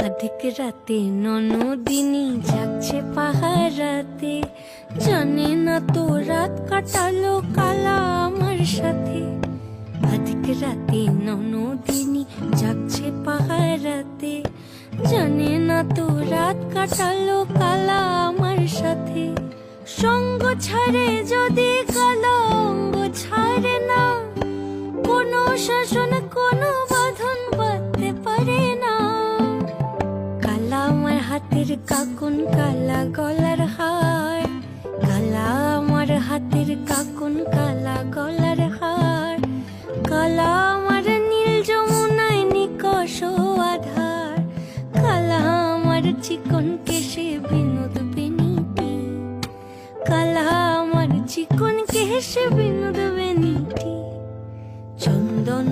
অধিক রাতে ননদিনী যাচ্ছে পাহারাতে, জানে না তো রাত কাটালো কালা আমার সাথে। অধিক রাতে ননদিনী যাচ্ছে পাহারাতে, জানে না তো রাত কাটালো কালা আমার সাথে। সঙ্গ ছাড়ে যদি কালা অঙ্গ ছাড়ে না, কোনো শাসন কোনো বাঁধন বাঁধতে পারে না। কালা আমার হাতের কাকুন কালা গলার হার, কালা আমার হাতের কাকুন কালা গলার হার। কালা আমার নীল যমুনায় নিকষ আধার, কালা আমার চিকন কেশে বিনোদ বেনিটি। কালা আমার চিকন কেশে বিনোদ বেনিটি। চন্দন